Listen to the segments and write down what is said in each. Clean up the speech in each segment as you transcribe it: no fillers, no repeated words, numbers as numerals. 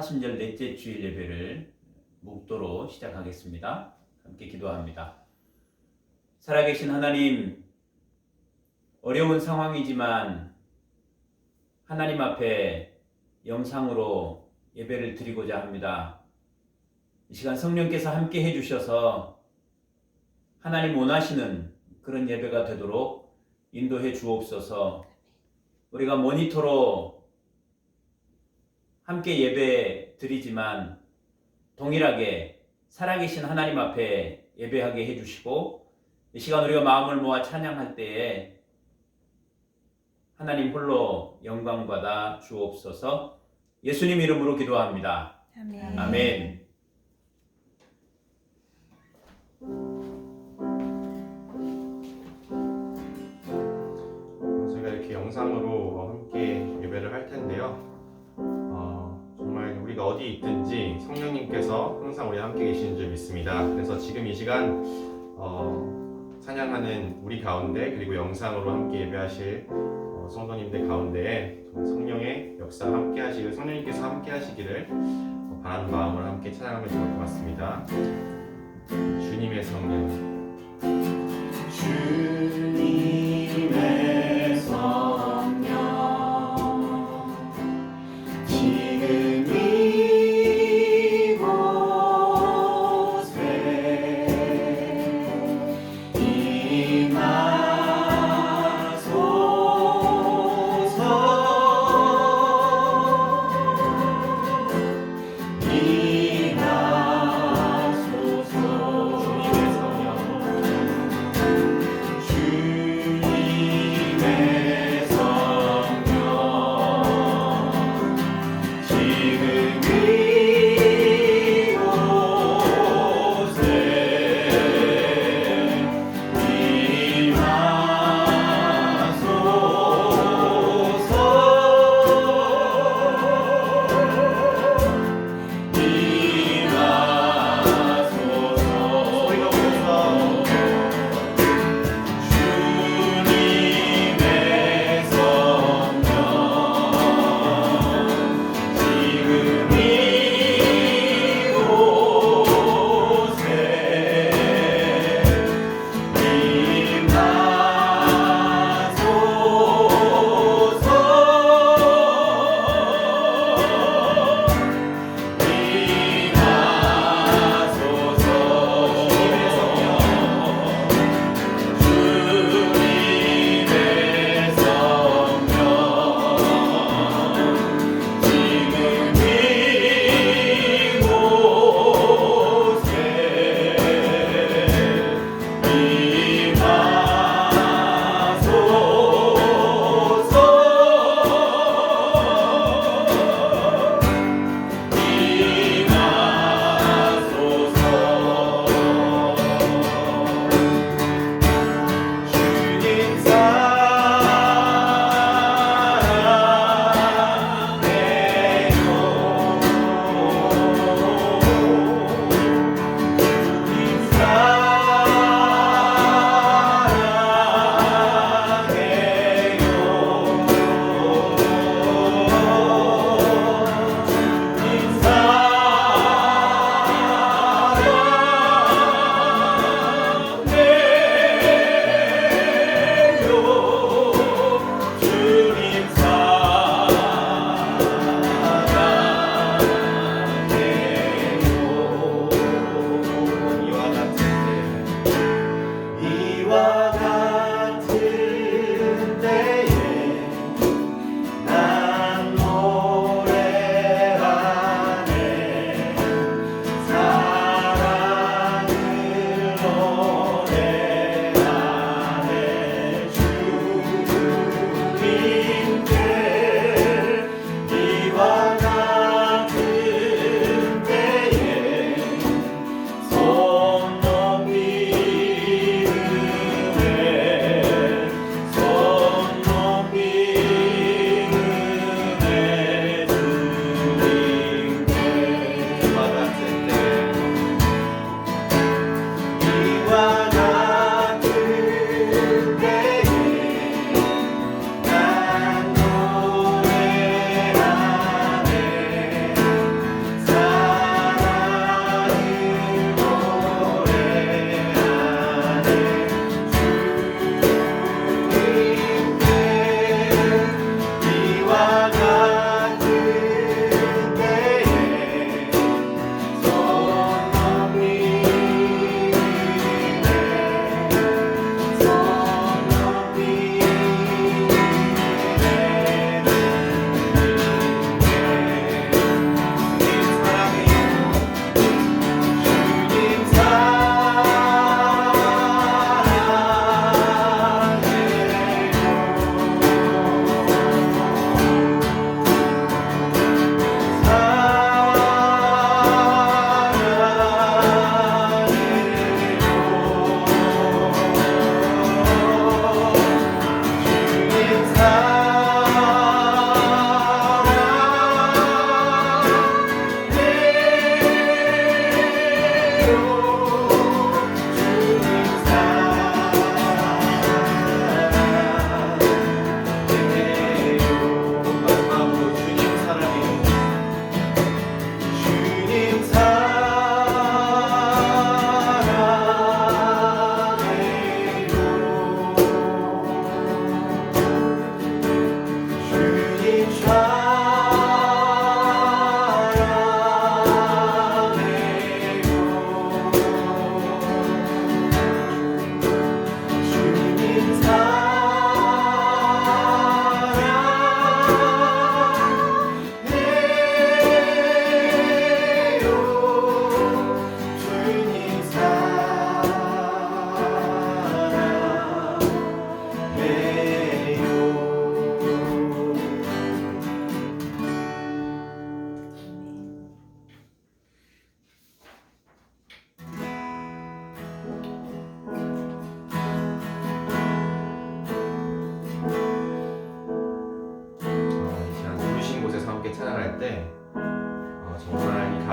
사순절 넷째 주일 예배를 묵도로 시작하겠습니다. 함께 기도합니다. 살아계신 하나님, 어려운 상황이지만 하나님 앞에 영상으로 예배를 드리고자 합니다. 이 시간 성령께서 함께 해주셔서 하나님 원하시는 그런 예배가 되도록 인도해 주옵소서. 우리가 모니터로 함께 예배 드리지만 동일하게 살아계신 하나님 앞에 예배하게 해주시고, 이 시간 우리가 마음을 모아 찬양할 때에 하나님 홀로 영광 받아 주옵소서. 예수님 이름으로 기도합니다. 아멘. 아멘. 저희가 이렇게 영상으로 함께 예배를 할 텐데요. 정말 우리가 어디 있든지 성령님께서 항상 우리와 함께 계시는 줄 믿습니다. 그래서 지금 이 시간 찬양하는 우리 가운데, 그리고 영상으로 함께 예배하실 성도님들 가운데에 성령의 역사 함께 하시길, 성령님께서 함께 하시기를 바라는 마음으로 함께 찬양하면 좋을 것 같습니다. 주님의 성령, 주님의 성령, 지금 이곳에 임하소서. 주님의 성령,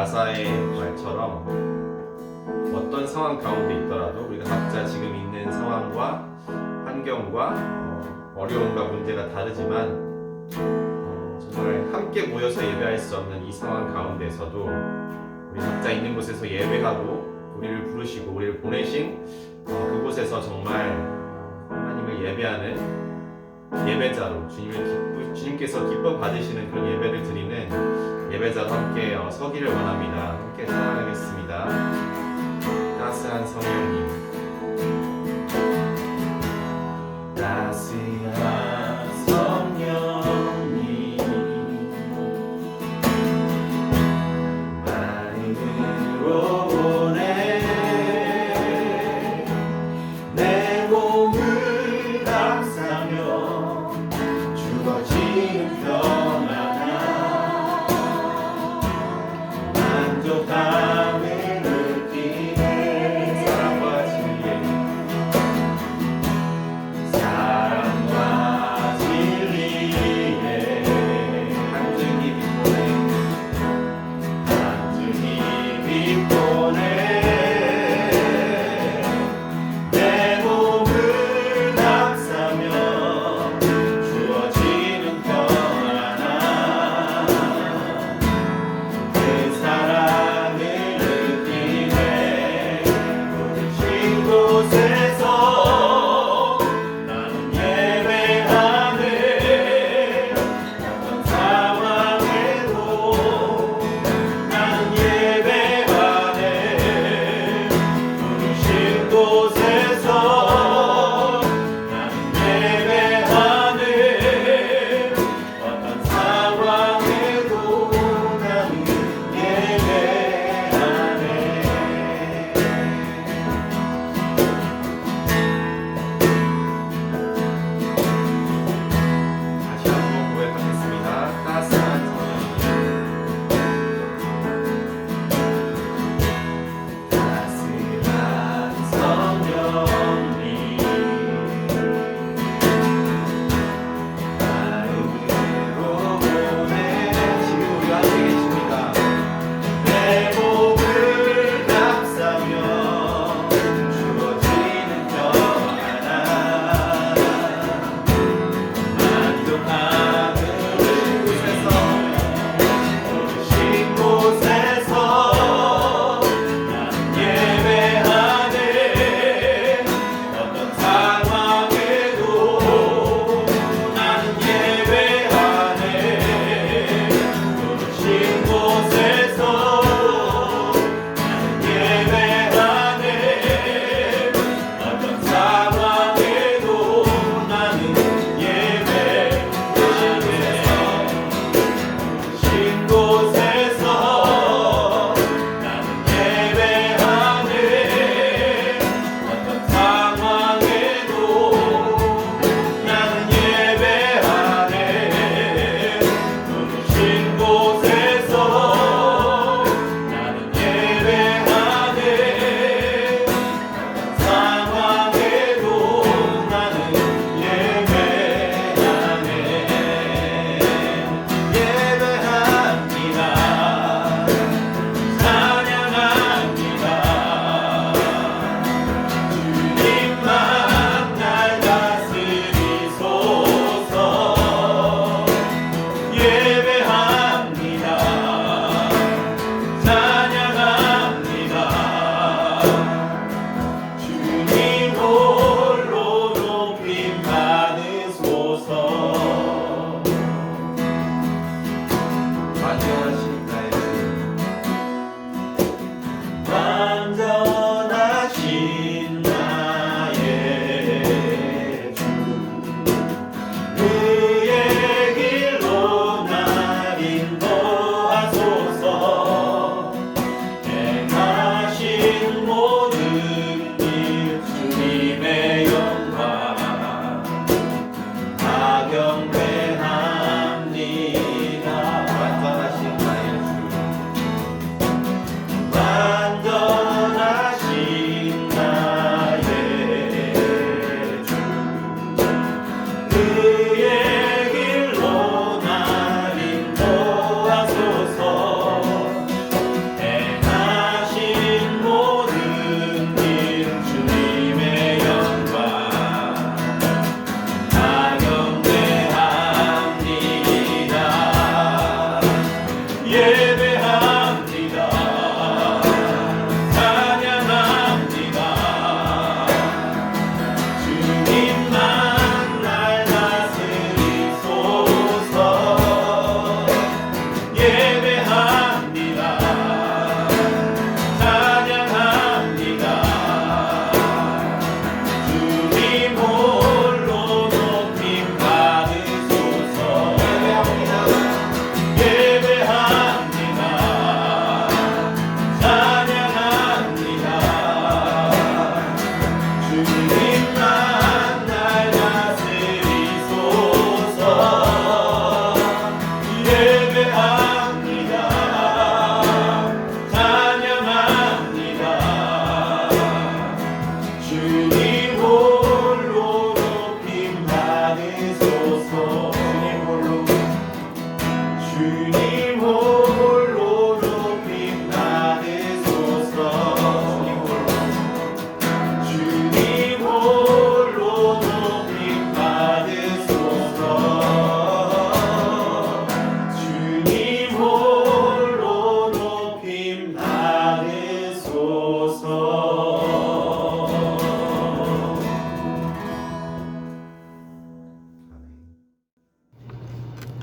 가사의 말처럼 어떤 상황 가운데 있더라도 우리가 각자 지금 있는 상황과 환경과 어려움과 문제가 다르지만 정말 함께 모여서 예배할 수 없는 이 상황 가운데서도 우리 각자 있는 곳에서 예배하고 우리를 부르시고 우리를 보내신 그곳에서 정말 하나님을 예배하는 예배자로 주님께서 기뻐 받으시는 그런 예배를 드리는 예배자로 함께 서기를 원합니다. 함께 찬양하겠습니다. 따스한 성령님, 따스한 성령님, 마음으로 오네 내 몸을 감싸며 죽어지는 평안함 만족함을 느끼네 사랑과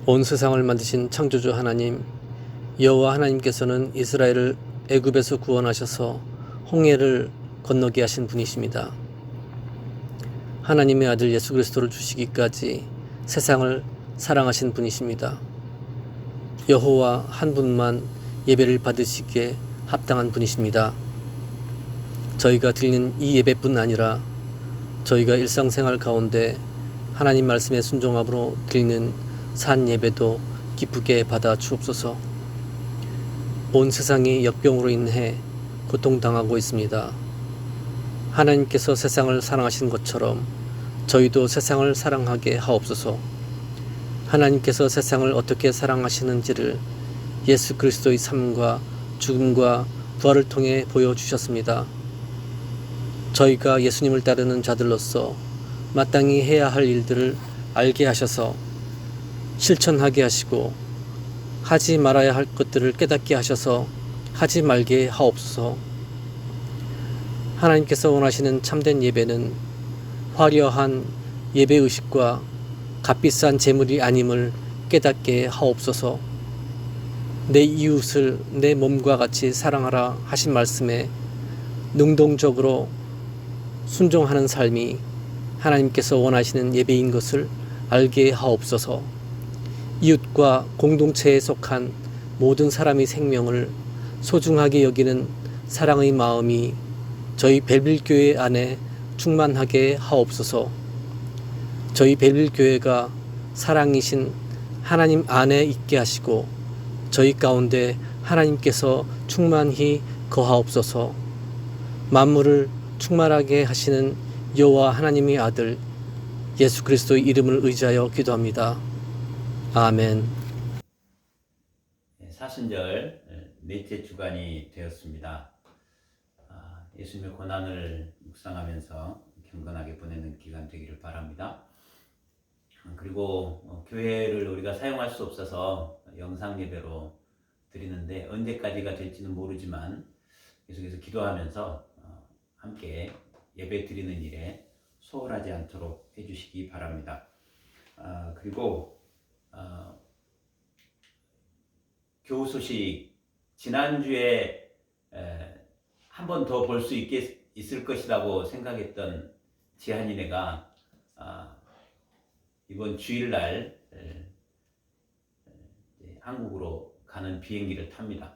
온 세상을 만드신 창조주 하나님, 여호와 하나님께서는 이스라엘을 애굽에서 구원하셔서 홍해를 건너게 하신 분이십니다. 하나님의 아들 예수 그리스도를 주시기까지 세상을 사랑하신 분이십니다. 여호와 한 분만 예배를 받으시기에 합당한 분이십니다. 저희가 드리는 이 예배뿐 아니라 저희가 일상생활 가운데 하나님 말씀에 순종함으로 드리는 산 예배도 기쁘게 받아 주옵소서. 온 세상이 역병으로 인해 고통당하고 있습니다. 하나님께서 세상을 사랑하신 것처럼 저희도 세상을 사랑하게 하옵소서. 하나님께서 세상을 어떻게 사랑하시는지를 예수 그리스도의 삶과 죽음과 부활을 통해 보여주셨습니다. 저희가 예수님을 따르는 자들로서 마땅히 해야 할 일들을 알게 하셔서 실천하게 하시고 하지 말아야 할 것들을 깨닫게 하셔서 하지 말게 하옵소서. 하나님께서 원하시는 참된 예배는 화려한 예배의식과 값비싼 재물이 아님을 깨닫게 하옵소서. 내 이웃을 내 몸과 같이 사랑하라 하신 말씀에 능동적으로 순종하는 삶이 하나님께서 원하시는 예배인 것을 알게 하옵소서. 이웃과 공동체에 속한 모든 사람의 생명을 소중하게 여기는 사랑의 마음이 저희 벨빌교회 안에 충만하게 하옵소서. 저희 벨빌교회가 사랑이신 하나님 안에 있게 하시고 저희 가운데 하나님께서 충만히 거하옵소서. 만물을 충만하게 하시는 여호와 하나님의 아들 예수 그리스도의 이름을 의지하여 기도합니다. 아멘. 사순절 넷째 주간이 되었습니다. 예수님의 고난을 묵상하면서 경건하게 보내는 기간 되기를 바랍니다. 그리고 교회를 우리가 사용할 수 없어서 영상 예배로 드리는데 언제까지가 될지는 모르지만 계속해서 기도하면서 함께 예배 드리는 일에 소홀하지 않도록 해주시기 바랍니다. 그리고 교우 소식 지난주에 한 번 더 볼 수 있을 것이라고 생각했던 지한이네가 이번 주일날 한국으로 가는 비행기를 탑니다.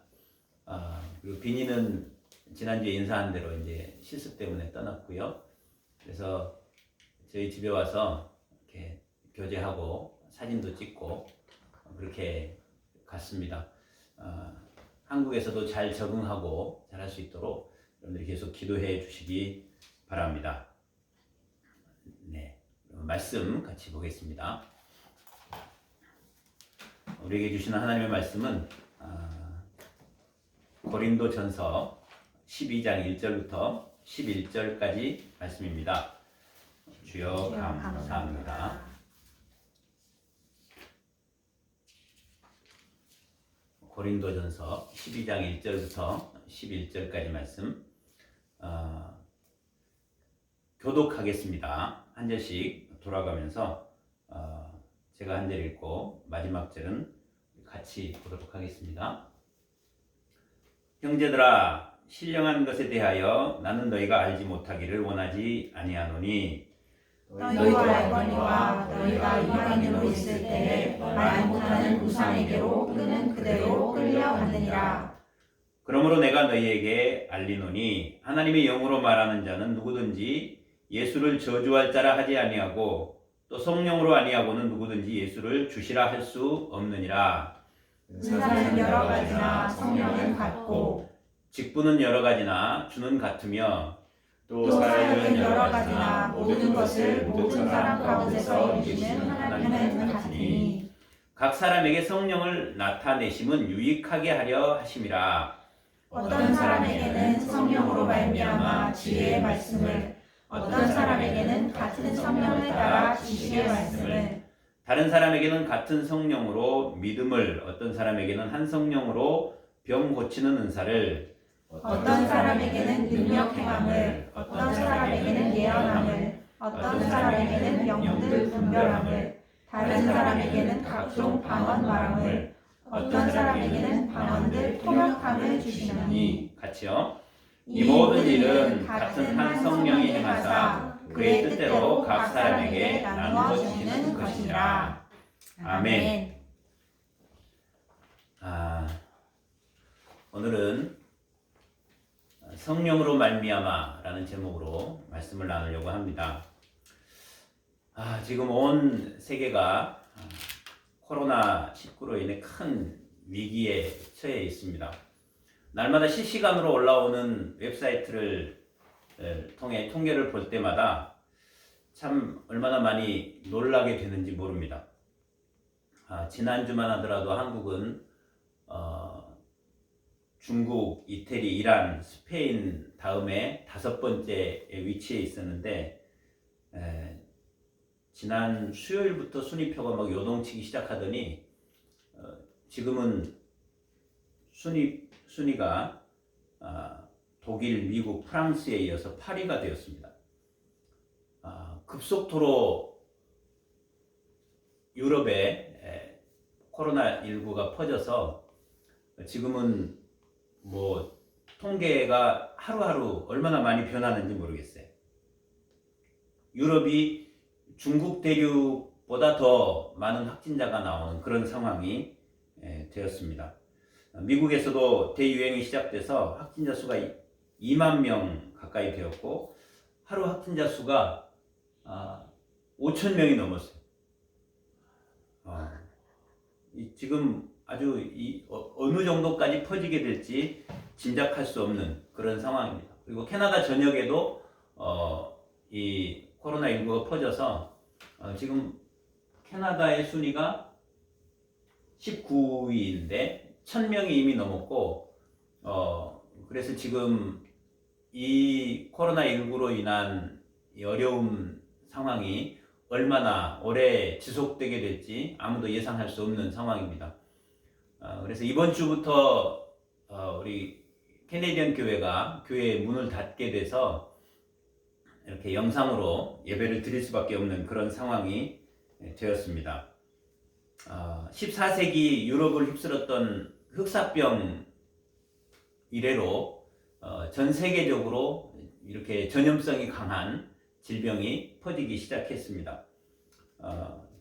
그리고 비니는 지난주에 인사한 대로 이제 실습 때문에 떠났고요. 그래서 저희 집에 와서 이렇게 교제하고 사진도 찍고 그렇게 갔습니다. 한국에서도 잘 적응하고 잘할 수 있도록 여러분들이 계속 기도해 주시기 바랍니다. 네, 말씀 같이 보겠습니다. 우리에게 주시는 하나님의 말씀은 고린도전서 12장 1절부터 11절까지 말씀입니다. 주여 감사합니다. 고린도전서 12장 1절부터 11절까지 말씀 교독하겠습니다. 한 절씩 돌아가면서 제가 한 절 읽고 마지막 절은 같이 보도록 하겠습니다. 형제들아, 신령한 것에 대하여 나는 너희가 알지 못하기를 원하지 아니하노니 너희가 알거니와 너희가 이방인으로 있을 때에 말 못하는 우상에게로 그는 그대로 끌려갔느니라. 그러므로 내가 너희에게 알리노니 하나님의 영으로 말하는 자는 누구든지 예수를 저주할 자라 하지 아니하고 또 성령으로 아니하고는 누구든지 예수를 주시라 할 수 없느니라. 은사는 여러 가지나 성령은 같고 직분은 여러 가지나 주는 같으며 또 사역은 여러 가지나 모든 것을 모든 사람 가운데서 이루시는 하나님은 같으니 각 사람에게 성령을 나타내심은 유익하게 하려 하심이라. 어떤 사람에게는 성령으로 말미암아 지혜의 말씀을, 어떤 사람에게는 같은 성령을 따라 지식의 말씀을, 다른 사람에게는 같은 성령으로 믿음을, 어떤 사람에게는 한 성령으로 병 고치는 은사를, 어떤 사람에게는 능력 행함을, 어떤 사람에게는 예언함을, 어떤 사람에게는 영들 분별함을, 다른 사람에게는 각종 방언 말함을, 어떤 사람에게는 방언들 통역함을 주시나니. 같이요. 이 모든 일은 같은 한 성령이 행하사 그의 뜻대로 각 사람에게 나누어 주시는 것이니라. 아멘. 오늘은 성령으로 말미암아라는 제목으로 말씀을 나누려고 합니다. 지금 온 세계가 코로나19로 인해 큰 위기에 처해 있습니다. 날마다 실시간으로 올라오는 웹사이트를 통해 통계를 볼 때마다 참 얼마나 많이 놀라게 되는지 모릅니다. 지난주만 하더라도 한국은 중국, 이태리, 이란, 스페인 다음에 5번째에 위치해 있었는데 지난 수요일부터 순위표가 막 요동치기 시작하더니 지금은 순위가 독일, 미국, 프랑스에 이어서 8위가 되었습니다. 급속도로 유럽에 코로나19가 퍼져서 지금은 뭐 통계가 하루하루 얼마나 많이 변하는지 모르겠어요. 유럽이 중국 대륙보다 더 많은 확진자가 나오는 그런 상황이 되었습니다. 미국에서도 대유행이 시작돼서 확진자 수가 2만 명 가까이 되었고 하루 확진자 수가 5천 명이 넘었어요. 지금 아주 어느 정도까지 퍼지게 될지 짐작할 수 없는 그런 상황입니다. 그리고 캐나다 전역에도 이 코로나19가 퍼져서 지금 캐나다의 순위가 19위인데 1000명이 이미 넘었고 그래서 지금 이 코로나19로 인한 이 어려운 상황이 얼마나 오래 지속되게 될지 아무도 예상할 수 없는 상황입니다. 그래서 이번 주부터 우리 캐네디언 교회가 교회의 문을 닫게 돼서 이렇게 영상으로 예배를 드릴 수밖에 없는 그런 상황이 되었습니다. 14세기 유럽을 휩쓸었던 흑사병 이래로 전 세계적으로 이렇게 전염성이 강한 질병이 퍼지기 시작했습니다.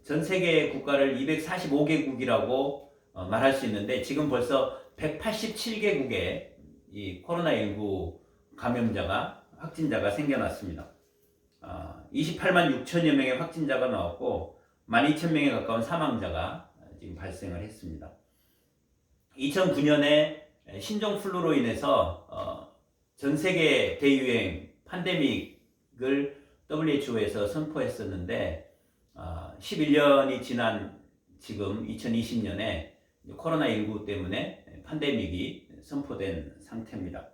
전 세계 국가를 245개국이라고 말할 수 있는데 지금 벌써 187개국에 이 코로나19 확진자가 생겨났습니다. 28만 6천여 명의 확진자가 나왔고 12,000명에 가까운 사망자가 지금 발생을 했습니다. 2009년에 신종플루로 인해서 전 세계 대유행 팬데믹을 WHO에서 선포했었는데 11년이 지난 지금 2020년에 코로나19 때문에 팬데믹이 선포된 상태입니다.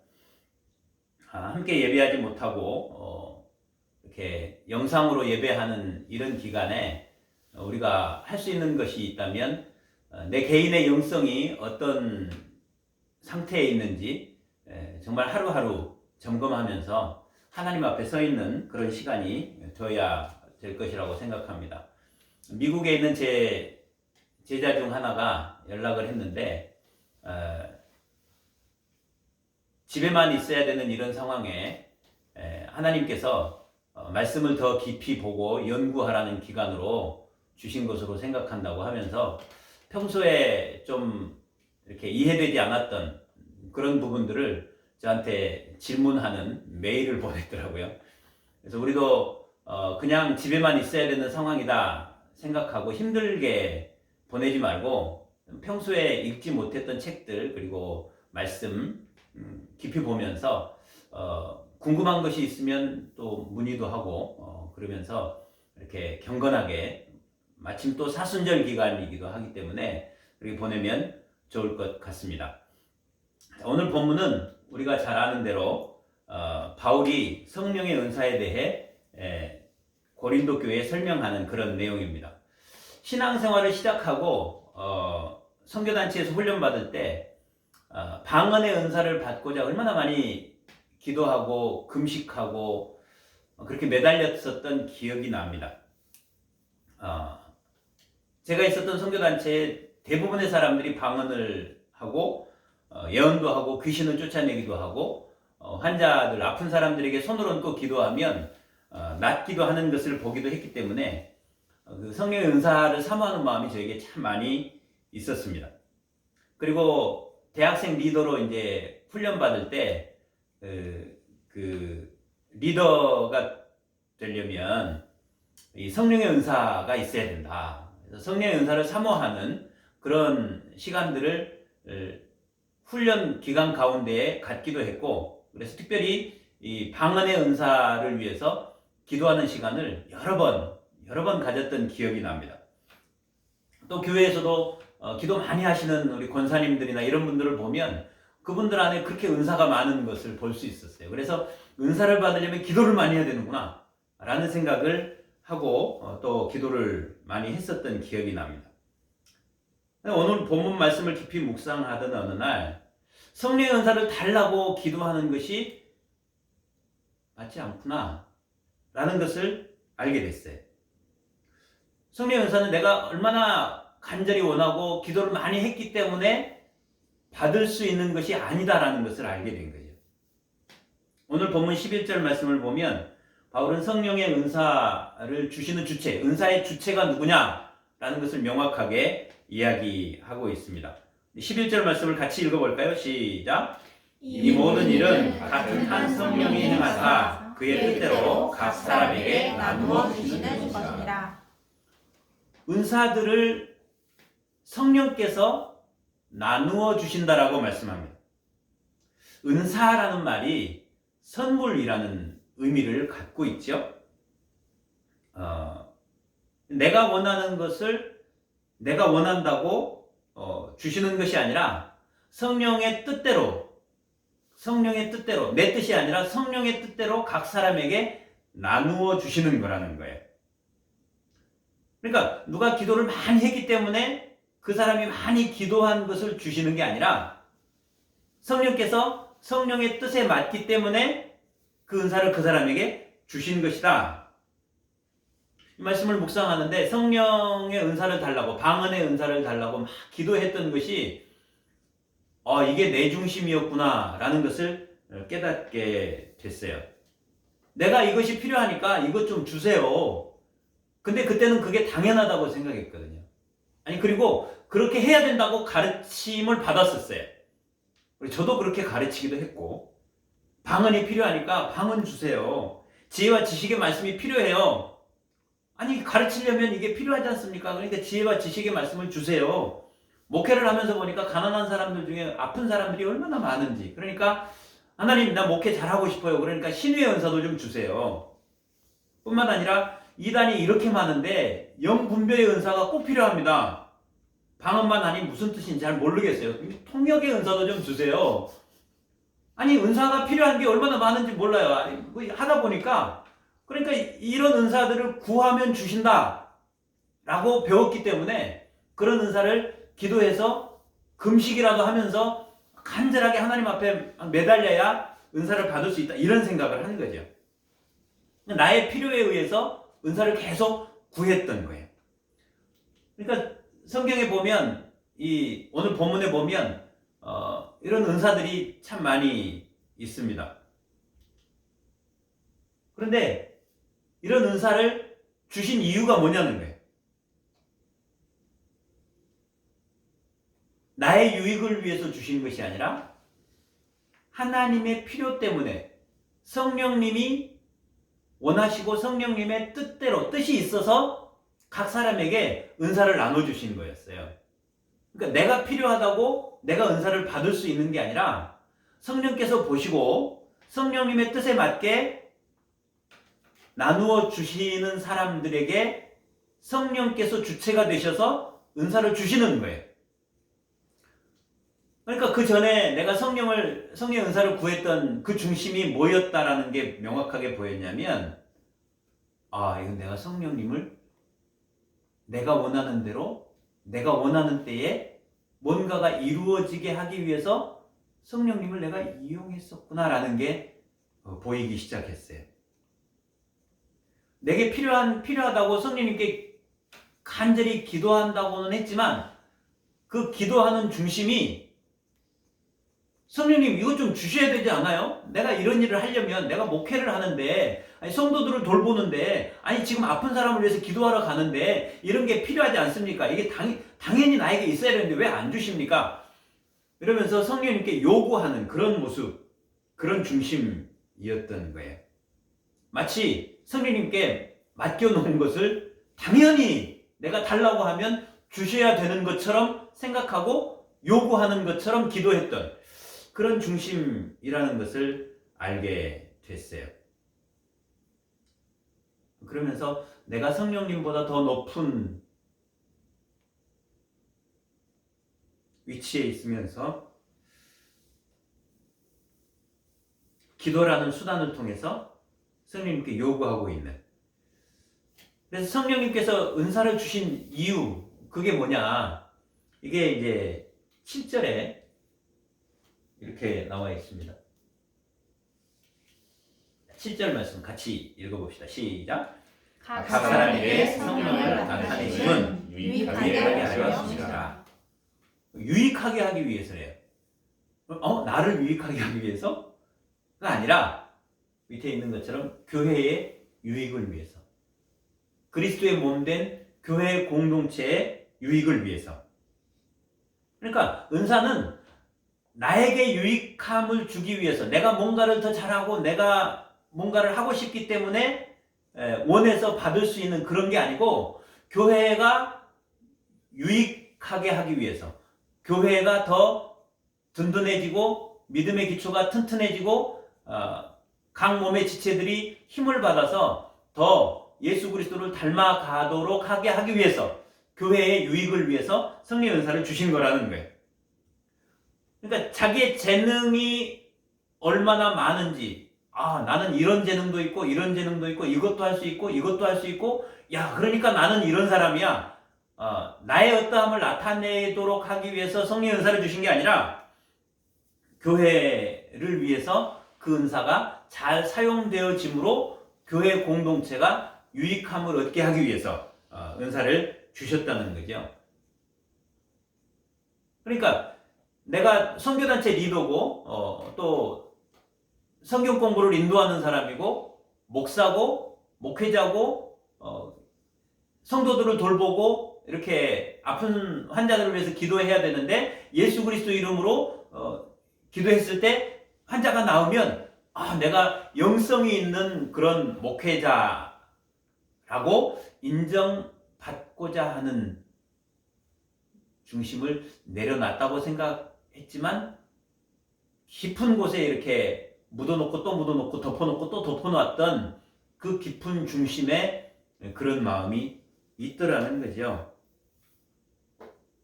함께 예배하지 못하고 이렇게 영상으로 예배하는 이런 기간에 우리가 할 수 있는 것이 있다면 내 개인의 영성이 어떤 상태에 있는지 정말 하루하루 점검하면서 하나님 앞에 서 있는 그런 시간이 되어야 될 것이라고 생각합니다. 미국에 있는 제 제자 중 하나가 연락을 했는데 집에만 있어야 되는 이런 상황에 하나님께서 말씀을 더 깊이 보고 연구하라는 기간으로 주신 것으로 생각한다고 하면서 평소에 좀 이렇게 이해되지 않았던 그런 부분들을 저한테 질문하는 메일을 보냈더라고요. 그래서 우리도 그냥 집에만 있어야 되는 상황이다 생각하고 힘들게 보내지 말고 평소에 읽지 못했던 책들 그리고 말씀 깊이 보면서 궁금한 것이 있으면 또 문의도 하고 그러면서 이렇게 경건하게 마침 또 사순절 기간이기도 하기 때문에 그렇게 보내면 좋을 것 같습니다. 오늘 본문은 우리가 잘 아는 대로 바울이 성령의 은사에 대해 고린도 교회에 설명하는 그런 내용입니다. 신앙생활을 시작하고 선교단체에서 훈련받을 때 방언의 은사를 받고자 얼마나 많이 기도하고 금식하고 그렇게 매달렸었던 기억이 납니다. 제가 있었던 선교단체에 대부분의 사람들이 방언을 하고 예언도 하고 귀신을 쫓아내기도 하고 환자들, 아픈 사람들에게 손을 얹고 기도하면 낫기도 하는 것을 보기도 했기 때문에 그 성령의 은사를 사모하는 마음이 저에게 참 많이 있었습니다. 그리고 대학생 리더로 이제 훈련 받을 때 그 리더가 되려면 이 성령의 은사가 있어야 된다. 그래서 성령의 은사를 사모하는 그런 시간들을 훈련 기간 가운데에 갖기도 했고, 그래서 특별히 이 방언의 은사를 위해서 기도하는 시간을 여러 번 가졌던 기억이 납니다. 또 교회에서도 기도 많이 하시는 우리 권사님들이나 이런 분들을 보면 그분들 안에 그렇게 은사가 많은 것을 볼 수 있었어요. 그래서 은사를 받으려면 기도를 많이 해야 되는구나 라는 생각을 하고 또 기도를 많이 했었던 기억이 납니다. 오늘 본문 말씀을 깊이 묵상하던 어느 날 성령의 은사를 달라고 기도하는 것이 맞지 않구나 라는 것을 알게 됐어요. 성령의 은사는 내가 얼마나 간절히 원하고 기도를 많이 했기 때문에 받을 수 있는 것이 아니다라는 것을 알게 된 거예요. 오늘 본문 11절 말씀을 보면 바울은 성령의 은사를 주시는 주체, 은사의 주체가 누구냐라는 것을 명확하게 이야기하고 있습니다. 11절 말씀을 같이 읽어볼까요? 시작! 이 모든 일은 같은 한 성령이 행하사 그의 뜻대로 각 사람에게 나누어 주시는 것이니라. 은사들을 성령께서 나누어 주신다라고 말씀합니다. 은사라는 말이 선물이라는 의미를 갖고 있죠. 내가 원하는 것을 내가 원한다고 주시는 것이 아니라 성령의 뜻대로 내 뜻이 아니라 성령의 뜻대로 각 사람에게 나누어 주시는 거라는 거예요. 그러니까 누가 기도를 많이 했기 때문에 그 사람이 많이 기도한 것을 주시는 게 아니라 성령께서 성령의 뜻에 맞기 때문에 그 은사를 그 사람에게 주신 것이다. 이 말씀을 묵상하는데 성령의 은사를 달라고, 방언의 은사를 달라고 막 기도했던 것이 이게 내 중심이었구나 라는 것을 깨닫게 됐어요. 내가 이것이 필요하니까 이것 좀 주세요. 근데 그때는 그게 당연하다고 생각했거든요. 아니, 그리고 그렇게 해야 된다고 가르침을 받았었어요. 저도 그렇게 가르치기도 했고, 방언이 필요하니까 방언 주세요. 지혜와 지식의 말씀이 필요해요. 아니, 가르치려면 이게 필요하지 않습니까? 그러니까 지혜와 지식의 말씀을 주세요. 목회를 하면서 보니까 가난한 사람들 중에 아픈 사람들이 얼마나 많은지. 그러니까 하나님, 나 목회 잘하고 싶어요. 그러니까 신유의 은사도 좀 주세요. 뿐만 아니라 이단이 이렇게 많은데 영분별의 은사가 꼭 필요합니다. 방언만 하니 무슨 뜻인지 잘 모르겠어요. 통역의 은사도 좀 주세요. 아니, 은사가 필요한 게 얼마나 많은지 몰라요. 아니, 하다 보니까 그러니까 이런 은사들을 구하면 주신다 라고 배웠기 때문에 그런 은사를 기도해서 금식이라도 하면서 간절하게 하나님 앞에 매달려야 은사를 받을 수 있다, 이런 생각을 하는 거죠. 나의 필요에 의해서 은사를 계속 구했던 거예요. 그러니까 성경에 보면, 오늘 본문에 보면 이런 은사들이 참 많이 있습니다. 그런데 이런 은사를 주신 이유가 뭐냐는 거예요. 나의 유익을 위해서 주신 것이 아니라 하나님의 필요 때문에 성령님이 원하시고 성령님의 뜻대로, 뜻이 있어서 각 사람에게 은사를 나눠주신 거였어요. 그러니까 내가 필요하다고 내가 은사를 받을 수 있는 게 아니라 성령께서 보시고 성령님의 뜻에 맞게 나누어 주시는 사람들에게 성령께서 주체가 되셔서 은사를 주시는 거예요. 그러니까 그 전에 내가 성령의 은사를 구했던 그 중심이 뭐였다라는 게 명확하게 보였냐면, 이건 내가 성령님을 내가 원하는 대로, 내가 원하는 때에 뭔가가 이루어지게 하기 위해서 성령님을 내가 이용했었구나라는 게 보이기 시작했어요. 내게 필요하다고 성령님께 간절히 기도한다고는 했지만 그 기도하는 중심이 성령님 이거 좀 주셔야 되지 않아요? 내가 이런 일을 하려면 내가 목회를 하는데 아니 성도들을 돌보는데 아니 지금 아픈 사람을 위해서 기도하러 가는데 이런 게 필요하지 않습니까? 이게 당연히 나에게 있어야 되는데 왜 안 주십니까? 이러면서 성령님께 요구하는 그런 모습, 그런 중심이었던 거예요. 마치 성령님께 맡겨놓은 것을 당연히 내가 달라고 하면 주셔야 되는 것처럼 생각하고 요구하는 것처럼 기도했던 그런 중심이라는 것을 알게 됐어요. 그러면서 내가 성령님보다 더 높은 위치에 있으면서 기도라는 수단을 통해서 성령님께 요구하고 있는, 그래서 성령님께서 은사를 주신 이유, 그게 뭐냐, 이게 이제 7절에 이렇게 나와 있습니다. 7절 말씀 같이 읽어봅시다. 시작. 각 사람에게 성령을 나타내심은 유익하게 하려 하시니라. 유익하게 하기 위해서래요. 나를 유익하게 하기 위해서가 아니라 밑에 있는 것처럼 교회의 유익을 위해서, 그리스도의 몸된 교회 공동체의 유익을 위해서. 그러니까 은사는 나에게 유익함을 주기 위해서, 내가 뭔가를 더 잘하고 내가 뭔가를 하고 싶기 때문에 원해서 받을 수 있는 그런 게 아니고, 교회가 유익하게 하기 위해서, 교회가 더 든든해지고 믿음의 기초가 튼튼해지고 각 몸의 지체들이 힘을 받아서 더 예수 그리스도를 닮아가도록 하게 하기 위해서, 교회의 유익을 위해서 성령 은사를 주신 거라는 거예요. 그러니까 자기의 재능이 얼마나 많은지, 나는 이런 재능도 있고 이런 재능도 있고 이것도 할 수 있고 이것도 할 수 있고, 그러니까 나는 이런 사람이야, 나의 어떠함을 나타내도록 하기 위해서 성령 은사를 주신 게 아니라 교회를 위해서 그 은사가 잘 사용되어짐으로 교회 공동체가 유익함을 얻게 하기 위해서 은사를 주셨다는 거죠. 그러니까 내가 선교단체 리더고 또 성경 공부를 인도하는 사람이고 목사고 목회자고 성도들을 돌보고 이렇게 아픈 환자들을 위해서 기도해야 되는데, 예수 그리스도 이름으로 기도했을 때 환자가 나으면 내가 영성이 있는 그런 목회자라고 인정받고자 하는 중심을 내려놨다고 생각했지만, 깊은 곳에 이렇게 묻어놓고 또 묻어놓고 덮어놓고 또 덮어놨던 그 깊은 중심에 그런 마음이 있더라는 거죠.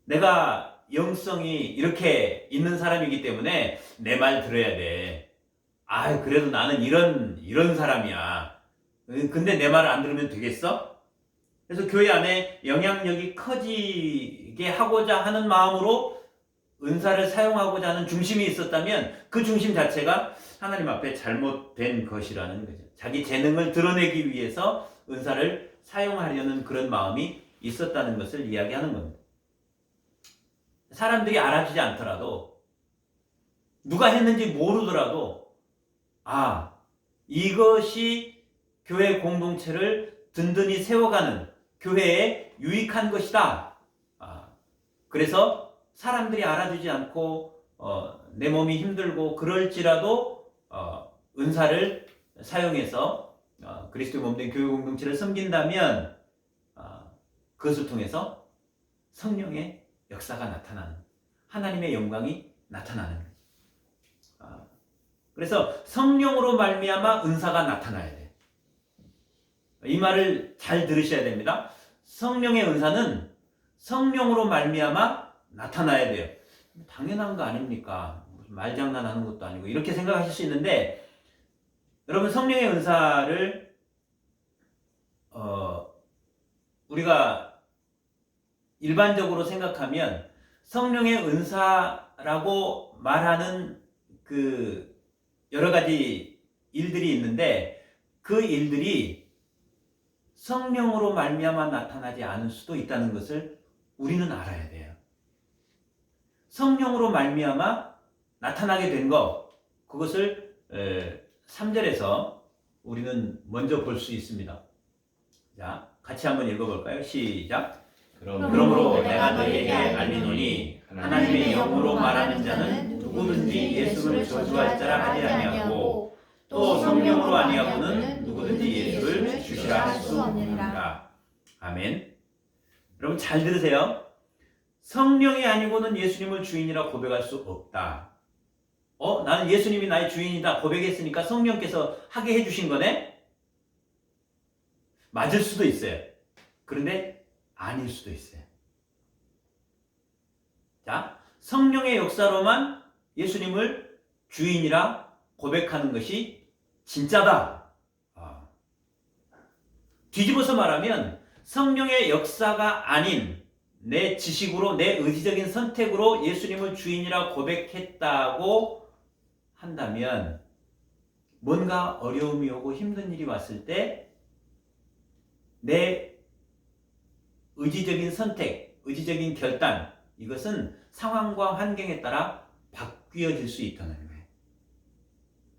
내가 영성이 이렇게 있는 사람이기 때문에 내 말 들어야 돼. 그래도 나는 이런 사람이야. 근데 내 말을 안 들으면 되겠어? 그래서 교회 안에 영향력이 커지게 하고자 하는 마음으로 은사를 사용하고자 하는 중심이 있었다면, 그 중심 자체가 하나님 앞에 잘못된 것이라는 거죠. 자기 재능을 드러내기 위해서 은사를 사용하려는 그런 마음이 있었다는 것을 이야기하는 겁니다. 사람들이 알아주지 않더라도, 누가 했는지 모르더라도, 이것이 교회 공동체를 든든히 세워가는 교회에 유익한 것이다. 그래서 사람들이 알아주지 않고 내 몸이 힘들고 그럴지라도 은사를 사용해서 그리스도의 몸된 교회 공동체를 섬긴다면 그것을 통해서 성령의 역사가 나타나는, 하나님의 영광이 나타나는 거죠. 그래서 성령으로 말미암아 은사가 나타나야 돼. 이 말을 잘 들으셔야 됩니다. 성령의 은사는 성령으로 말미암아 나타나야 돼요. 당연한 거 아닙니까? 말장난하는 것도 아니고 이렇게 생각하실 수 있는데, 여러분, 성령의 은사를 우리가 일반적으로 생각하면 성령의 은사라고 말하는 그 여러 가지 일들이 있는데, 그 일들이 성령으로 말미암아 나타나지 않을 수도 있다는 것을 우리는 알아야 돼요. 성령으로 말미암아 나타나게 된 것, 그것을 3절에서 우리는 먼저 볼 수 있습니다. 자, 같이 한번 읽어볼까요? 시작. 그러므로 내가 너희에게 알리노니 하나님의 영으로 말하는 자는 누구든지 예수를 저주할 자라 하지 아니하고 또 성령으로 아니하고는 누구든지 예수를 주시라 할 수 없느니라. 아멘. 여러분 잘 들으세요. 성령이 아니고는 예수님을 주인이라 고백할 수 없다. 나는 예수님이 나의 주인이다 고백했으니까 성령께서 하게 해주신 거네? 맞을 수도 있어요. 그런데 아닐 수도 있어요. 자, 성령의 역사로만 예수님을 주인이라 고백하는 것이 진짜다. 뒤집어서 말하면 성령의 역사가 아닌 내 지식으로 내 의지적인 선택으로 예수님을 주인이라 고백했다고 한다면 뭔가 어려움이 오고 힘든 일이 왔을 때 내 의지적인 선택, 의지적인 결단, 이것은 상황과 환경에 따라 바뀌어질 수 있다는 거예요.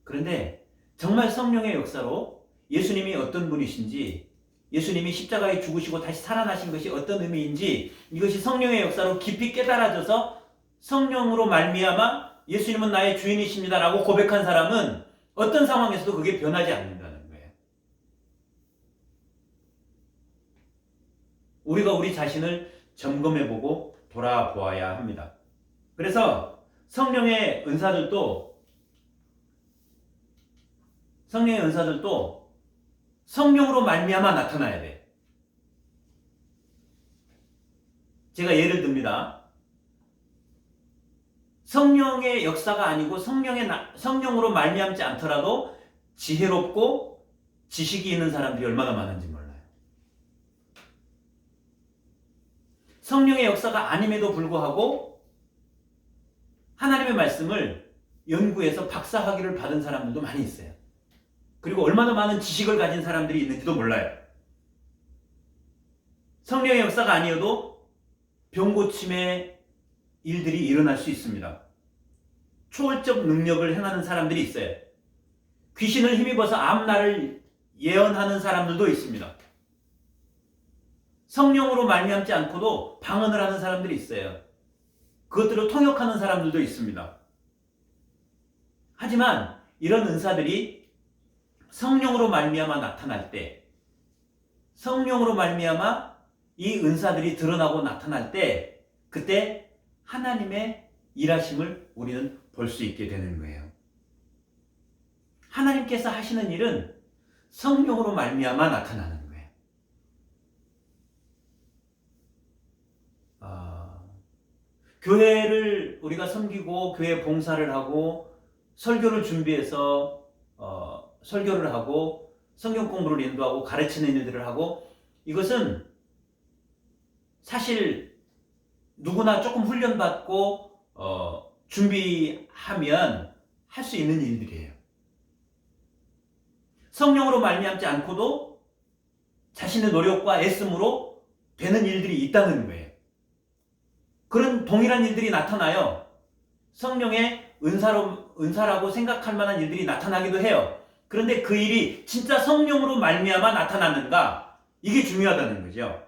그런데 정말 성령의 역사로 예수님이 어떤 분이신지, 예수님이 십자가에 죽으시고 다시 살아나신 것이 어떤 의미인지, 이것이 성령의 역사로 깊이 깨달아져서 성령으로 말미암아 예수님은 나의 주인이십니다 라고 고백한 사람은 어떤 상황에서도 그게 변하지 않는다는 거예요. 우리가 우리 자신을 점검해보고 돌아보아야 합니다. 그래서 성령의 은사들도 성령으로 말미암아 나타나야 돼. 제가 예를 듭니다. 성령의 역사가 아니고 성령으로 말미암지 않더라도 지혜롭고 지식이 있는 사람들이 얼마나 많은지 몰라요. 성령의 역사가 아님에도 불구하고 하나님의 말씀을 연구해서 박사학위를 받은 사람들도 많이 있어요. 그리고 얼마나 많은 지식을 가진 사람들이 있는지도 몰라요. 성령의 역사가 아니어도 병고침의 일들이 일어날 수 있습니다. 초월적 능력을 행하는 사람들이 있어요. 귀신을 힘입어서 앞날을 예언하는 사람들도 있습니다. 성령으로 말미암지 않고도 방언을 하는 사람들이 있어요. 그것들을 통역하는 사람들도 있습니다. 하지만 이런 은사들이 성령으로 말미암아 나타날 때, 성령으로 말미암아 이 은사들이 드러나고 나타날 때, 그때 하나님의 일하심을 우리는 볼 수 있게 되는 거예요. 하나님께서 하시는 일은 성령으로 말미암아 나타나는 거예요. 교회를 우리가 섬기고 교회 봉사를 하고 설교를 준비해서 설교를 하고 성경 공부를 인도하고 가르치는 일들을 하고, 이것은 사실 누구나 조금 훈련받고 준비하면 할 수 있는 일들이에요. 성령으로 말미암지 않고도 자신의 노력과 애씀으로 되는 일들이 있다는 거예요. 그런 동일한 일들이 나타나요. 성령의 은사라고 생각할 만한 일들이 나타나기도 해요. 그런데 그 일이 진짜 성령으로 말미암아 나타나는가? 이게 중요하다는 거죠.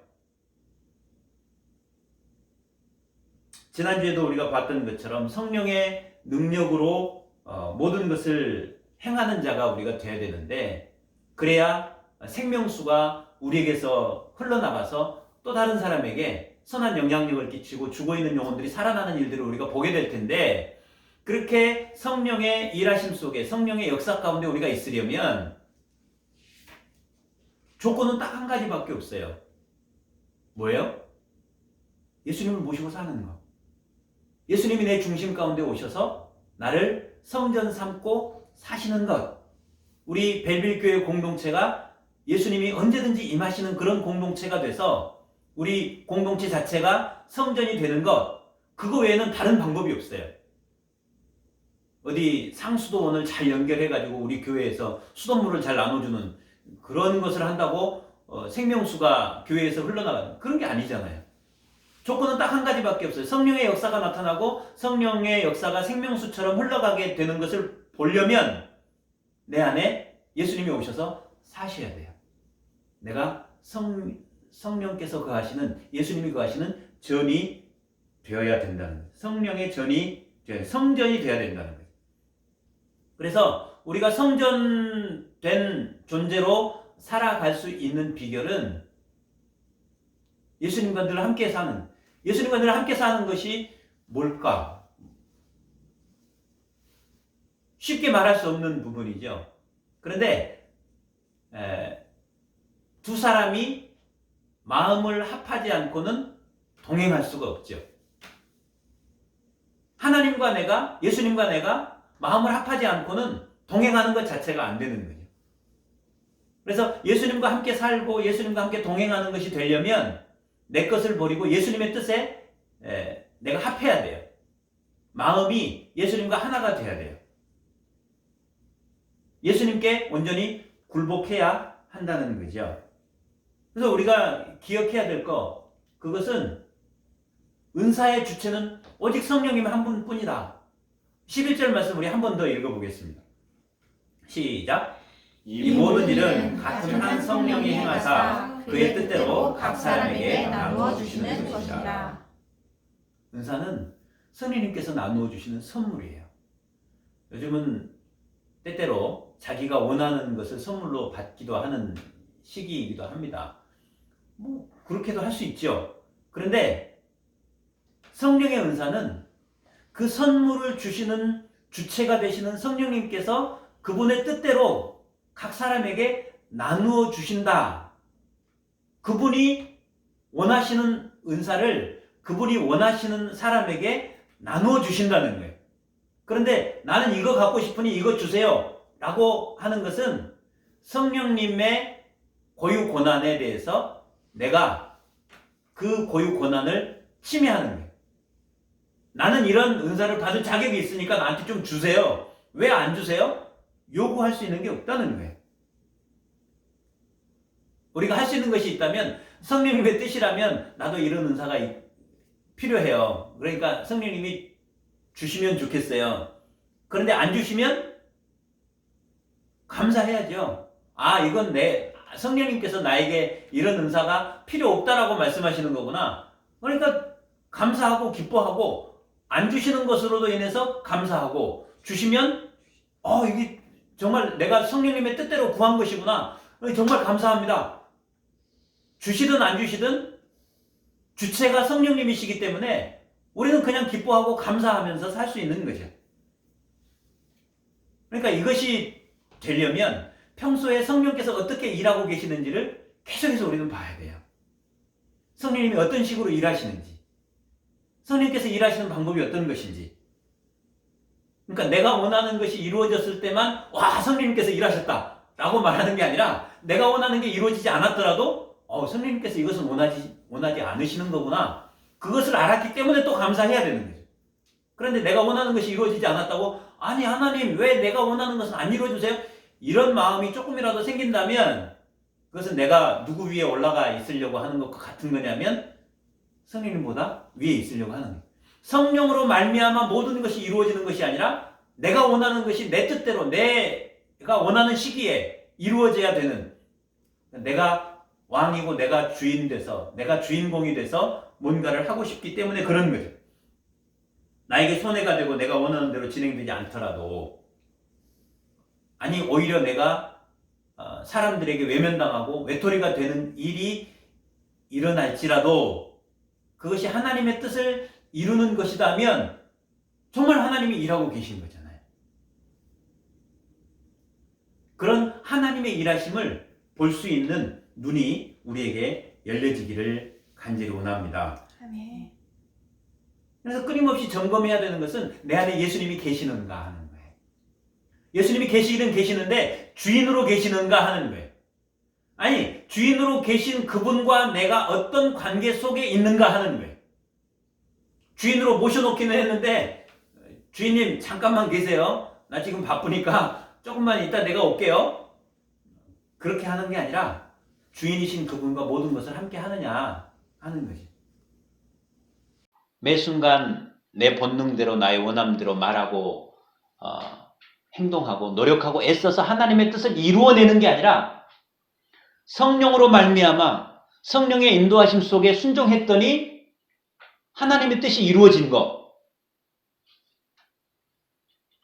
지난주에도 우리가 봤던 것처럼 성령의 능력으로 모든 것을 행하는 자가 우리가 돼야 되는데, 그래야 생명수가 우리에게서 흘러나가서 또 다른 사람에게 선한 영향력을 끼치고 죽어있는 영혼들이 살아나는 일들을 우리가 보게 될 텐데, 그렇게 성령의 일하심 속에 성령의 역사 가운데 우리가 있으려면 조건은 딱 한 가지밖에 없어요. 뭐예요? 예수님을 모시고 사는 거. 예수님이 내 중심 가운데 오셔서 나를 성전 삼고 사시는 것. 우리 벨빌교회 공동체가 예수님이 언제든지 임하시는 그런 공동체가 돼서 우리 공동체 자체가 성전이 되는 것, 그거 외에는 다른 방법이 없어요. 어디 상수도원을 잘 연결해가지고 우리 교회에서 수돗물을 잘 나눠주는 그런 것을 한다고 생명수가 교회에서 흘러나가는 그런 게 아니잖아요. 조건은 딱 한 가지밖에 없어요. 성령의 역사가 나타나고 성령의 역사가 생명수처럼 흘러가게 되는 것을 보려면 내 안에 예수님이 오셔서 사셔야 돼요. 내가 성령께서 거하시는, 예수님이 거하시는 전이 되어야 된다는 거예요. 성령의 전이, 성전이 되어야 된다는 거예요. 그래서 우리가 성전된 존재로 살아갈 수 있는 비결은 예수님과 늘 함께 사는, 예수님과 늘 함께 사는 것이 뭘까? 쉽게 말할 수 없는 부분이죠. 그런데 두 사람이 마음을 합하지 않고는 동행할 수가 없죠. 하나님과 내가, 예수님과 내가 마음을 합하지 않고는 동행하는 것 자체가 안 되는 거죠. 그래서 예수님과 함께 살고 예수님과 함께 동행하는 것이 되려면 내 것을 버리고 예수님의 뜻에 내가 합해야 돼요. 마음이 예수님과 하나가 돼야 돼요. 예수님께 온전히 굴복해야 한다는 거죠. 그래서 우리가 기억해야 될 거, 그것은 은사의 주체는 오직 성령님 한 분뿐이다. 11절 말씀 우리 한 번 더 읽어보겠습니다. 시작. 이 모든 일은 같은 한 성령이 행하사 그의 뜻대로 각 사람에게 나누어 주시는 것이다. 은사는 성령님께서 나누어 주시는 선물이에요. 요즘은 때때로 자기가 원하는 것을 선물로 받기도 하는 시기이기도 합니다. 뭐 그렇게도 할 수 있죠. 그런데 성령의 은사는 그 선물을 주시는 주체가 되시는 성령님께서 그분의 뜻대로 각 사람에게 나누어 주신다. 그분이 원하시는 은사를 그분이 원하시는 사람에게 나누어 주신다는 거예요. 그런데 나는 이거 갖고 싶으니 이거 주세요 라고 하는 것은 성령님의 고유 권한에 대해서 내가 그 고유 권한을 침해하는 거예요. 나는 이런 은사를 받을 자격이 있으니까 나한테 좀 주세요. 왜 안 주세요? 요구할 수 있는 게 없다는 거예요. 우리가 할 수 있는 것이 있다면 성령님의 뜻이라면 나도 이런 은사가 필요해요. 그러니까 성령님이 주시면 좋겠어요. 그런데 안 주시면 감사해야죠. 아, 이건 성령님께서 나에게 이런 은사가 필요 없다라고 말씀하시는 거구나. 그러니까 감사하고 기뻐하고 안 주시는 것으로도 인해서 감사하고 주시면 이게 정말 내가 성령님의 뜻대로 구한 것이구나. 정말 감사합니다. 주시든 안 주시든 주체가 성령님이시기 때문에 우리는 그냥 기뻐하고 감사하면서 살 수 있는 거죠. 그러니까 이것이 되려면 평소에 성령께서 어떻게 일하고 계시는지를 계속해서 우리는 봐야 돼요. 성령님이 어떤 식으로 일하시는지, 성령께서 일하시는 방법이 어떤 것인지. 그러니까 내가 원하는 것이 이루어졌을 때만 와, 성령님께서 일하셨다 라고 말하는 게 아니라 내가 원하는 게 이루어지지 않았더라도 성령님께서 이것은 원하지 않으시는 거구나. 그것을 알았기 때문에 또 감사해야 되는 거죠. 그런데 내가 원하는 것이 이루어지지 않았다고 아니 하나님 왜 내가 원하는 것은 안 이루어주세요? 이런 마음이 조금이라도 생긴다면 그것은 내가 누구 위에 올라가 있으려고 하는 것과 같은 거냐면 성령님보다 위에 있으려고 하는 거예요. 성령으로 말미암아 모든 것이 이루어지는 것이 아니라 내가 원하는 것이 내 뜻대로 내가 원하는 시기에 이루어져야 되는, 내가 왕이고 내가 주인 돼서 내가 주인공이 돼서 뭔가를 하고 싶기 때문에 그런 거죠. 나에게 손해가 되고 내가 원하는 대로 진행되지 않더라도, 아니 오히려 내가 사람들에게 외면당하고 외톨이가 되는 일이 일어날지라도 그것이 하나님의 뜻을 이루는 것이다면 정말 하나님이 일하고 계신 거잖아요. 그런 하나님의 일하심을 볼 수 있는 눈이 우리에게 열려지기를 간절히 원합니다. 아멘. 그래서 끊임없이 점검해야 되는 것은 내 안에 예수님이 계시는가 하는 거예요. 예수님이 계시기는 계시는데 주인으로 계시는가 하는 거예요. 아니, 주인으로 계신 그분과 내가 어떤 관계 속에 있는가 하는 거예요. 주인으로 모셔놓기는 했는데 주인님 잠깐만 계세요. 나 지금 바쁘니까 조금만 이따 내가 올게요. 그렇게 하는 게 아니라 주인이신 그분과 모든 것을 함께 하느냐 하는 것이. 매 순간 내 본능대로 나의 원함대로 말하고 행동하고 노력하고 애써서 하나님의 뜻을 이루어내는 게 아니라 성령으로 말미암아 성령의 인도하심 속에 순종했더니 하나님의 뜻이 이루어진 거.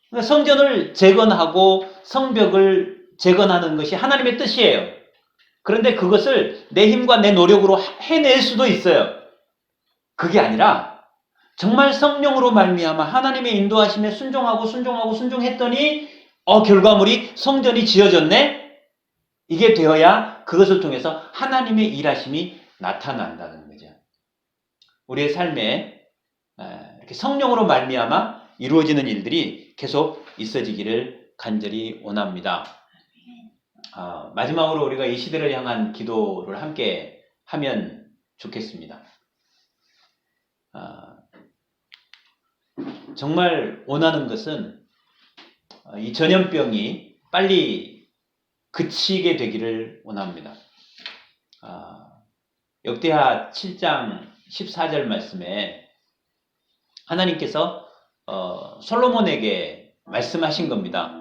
그러니까 성전을 재건하고 성벽을 재건하는 것이 하나님의 뜻이에요. 그런데 그것을 내 힘과 내 노력으로 해낼 수도 있어요. 그게 아니라 정말 성령으로 말미암아 하나님의 인도하심에 순종했더니 결과물이 성전이 지어졌네? 이게 되어야 그것을 통해서 하나님의 일하심이 나타난다는 거죠. 우리의 삶에 이렇게 성령으로 말미암아 이루어지는 일들이 계속 있어지기를 간절히 원합니다. 마지막으로 우리가 이 시대를 향한 기도를 함께 하면 좋겠습니다. 정말 원하는 것은 이 전염병이 빨리 그치게 되기를 원합니다. 역대하 7장 14절 말씀에 하나님께서 솔로몬에게 말씀하신 겁니다.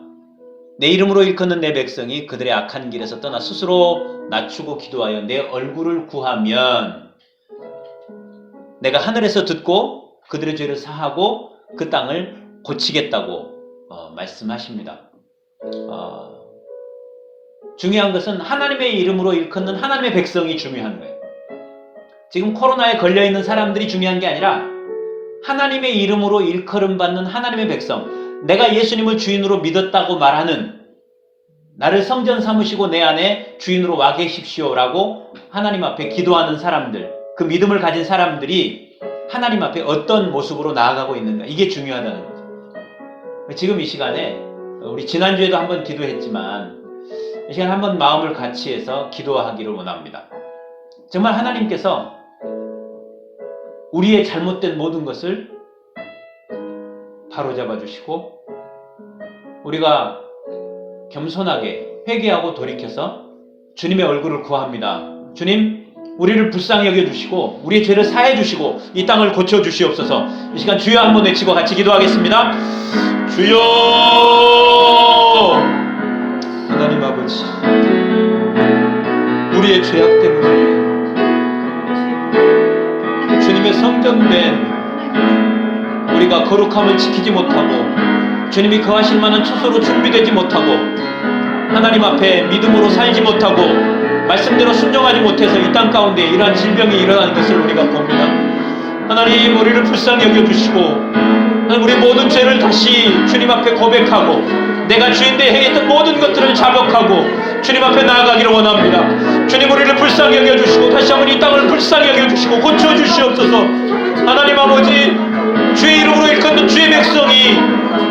내 이름으로 일컫는 내 백성이 그들의 악한 길에서 떠나 스스로 낮추고 기도하여 내 얼굴을 구하면 내가 하늘에서 듣고 그들의 죄를 사하고 그 땅을 고치겠다고 말씀하십니다. 중요한 것은 하나님의 이름으로 일컫는 하나님의 백성이 중요한 거예요. 지금 코로나에 걸려있는 사람들이 중요한 게 아니라 하나님의 이름으로 일컬음 받는 하나님의 백성, 내가 예수님을 주인으로 믿었다고 말하는, 나를 성전 삼으시고 내 안에 주인으로 와 계십시오라고 하나님 앞에 기도하는 사람들, 그 믿음을 가진 사람들이 하나님 앞에 어떤 모습으로 나아가고 있는가, 이게 중요하다는 거죠. 지금 이 시간에 우리 지난주에도 한번 기도했지만 이 시간에 한번 마음을 같이 해서 기도하기를 원합니다. 정말 하나님께서 우리의 잘못된 모든 것을 바로잡아 주시고 우리가 겸손하게 회개하고 돌이켜서 주님의 얼굴을 구합니다. 주님, 우리를 불쌍히 여겨주시고 우리의 죄를 사해 주시고 이 땅을 고쳐 주시옵소서. 이 시간 주여 한번 외치고 같이 기도하겠습니다. 주여! 하나님 아버지, 우리의 죄악 때문에 주님의 성전된 우리가 거룩함을 지키지 못하고 주님이 거하실 만한 처소로 준비되지 못하고 하나님 앞에 믿음으로 살지 못하고 말씀대로 순종하지 못해서 이 땅 가운데 이러한 질병이 일어나는 것을 우리가 봅니다. 하나님, 우리를 불쌍히 여겨주시고 우리 모든 죄를 다시 주님 앞에 고백하고 내가 주인되어 행했던 모든 것들을 자복하고 주님 앞에 나아가기를 원합니다. 주님, 우리를 불쌍히 여겨주시고 다시 한번 이 땅을 불쌍히 여겨주시고 고쳐주시옵소서. 하나님 아버지, 주의 이름으로 일컫는 주의 백성이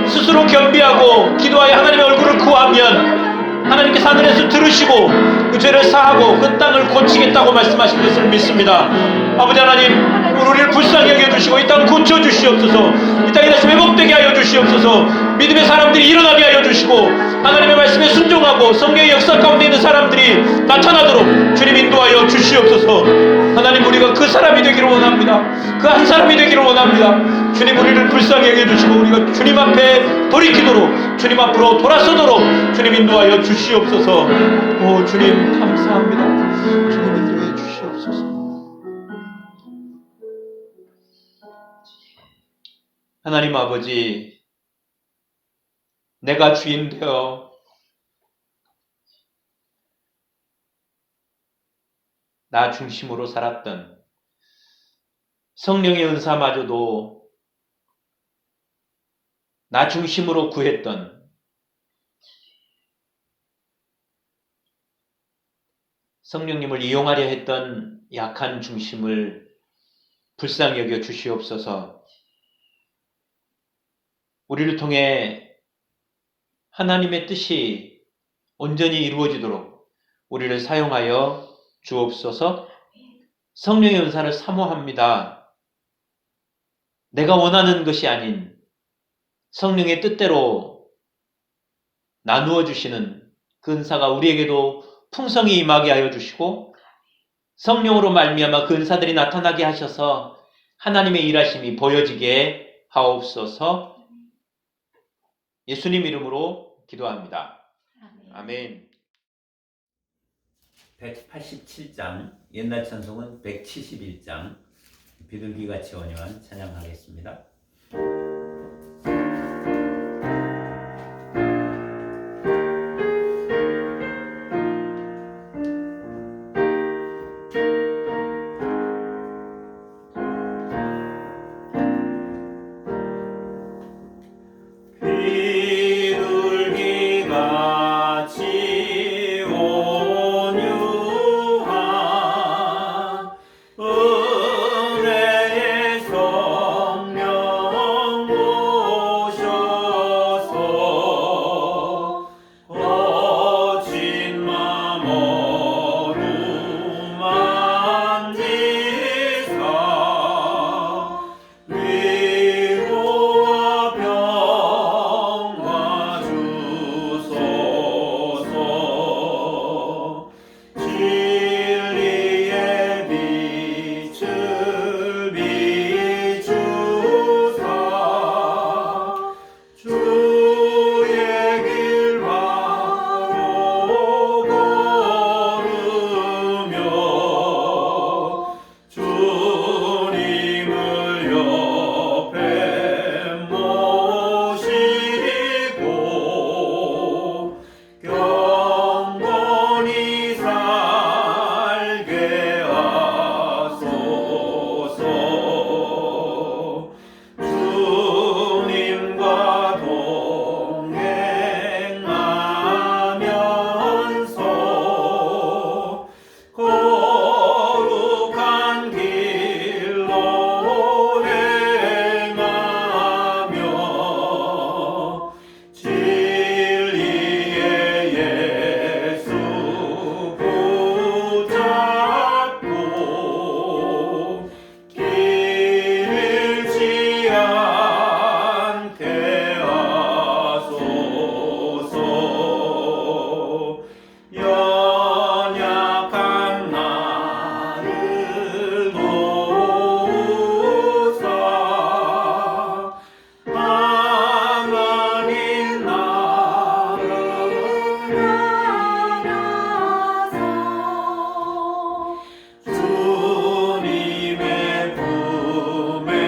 스스로 겸비하고 기도하여 하나님의 얼굴을 구하면 하나님께서 하늘에서 들으시고 그 죄를 사하고 그 땅을 고치겠다고 말씀하신 것을 믿습니다. 아버지 하나님, 우리를 불쌍히 여겨주시고 이 땅을 고쳐주시옵소서. 이 땅이 다시 회복되게 하여 주시옵소서. 믿음의 사람들이 일어나게 하여 주시고 하나님의 말씀에 순종하고 성령의 역사 가운데 있는 사람들이 나타나도록 주님 인도하여 주시옵소서. 하나님, 우리가 그 사람이 되기를 원합니다. 그 한 사람이 되기를 원합니다. 주님, 우리를 불쌍히 여겨주시고 우리가 주님 앞에 돌이키도록 주님 앞으로 돌아서도록 주님 인도하여 주시옵소서. 오 주님, 감사합니다. 주님 인도해 주시옵소서. 하나님 아버지, 내가 주인 되어 나 중심으로 살았던 성령의 은사마저도 나 중심으로 구했던 성령님을 이용하려 했던 약한 중심을 불쌍히 여겨 주시옵소서. 우리를 통해 하나님의 뜻이 온전히 이루어지도록 우리를 사용하여 주옵소서. 성령의 은사를 사모합니다. 내가 원하는 것이 아닌 성령의 뜻대로 나누어 주시는 그 은사가 우리에게도 풍성히 임하게 하여 주시고 성령으로 말미암아 그 은사들이 나타나게 하셔서 하나님의 일하심이 보여지게 하옵소서. 예수님 이름으로 기도합니다. 아멘. 187장, 옛날 찬송은 171장, 비둘기같이 온유한 찬양하겠습니다. 비둘기같이 온유한 은혜의 성령 오셔서 거친 맘 어루만지사 위로와 평화 주소서. 진리의 빛을 비추사 주의 길 바로 걸으며 주님을 옆에 모시고 경건히 살게 하소서. 주님과 동행하면서 거룩한 길로 행하며 진리의 예수 붙잡고 길 잃지 않게 하소서. 연약한 나를 도우사 하나님 나를 안아서 주님의 품에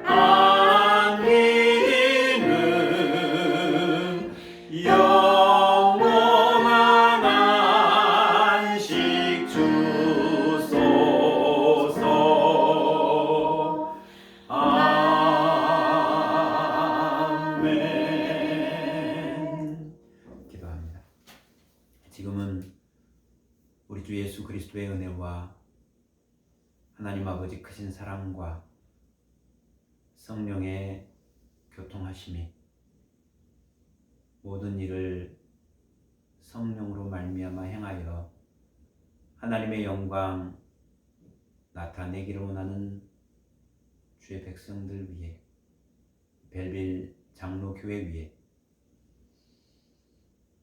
안기는 영원한 안식 주소서. 아멘. 기도합니다. 지금은 우리 주 예수 그리스도의 은혜와 하나님 아버지 크신 사랑과 성령의 교통하심이 모든 일을 성령으로 말미암아 행하여 하나님의 영광 나타내기를 원하는 주의 백성들 위해, 벨빌 장로교회 위에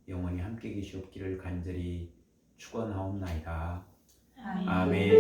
영원히 함께 계시옵기를 간절히 축원하옵나이다. 아멘.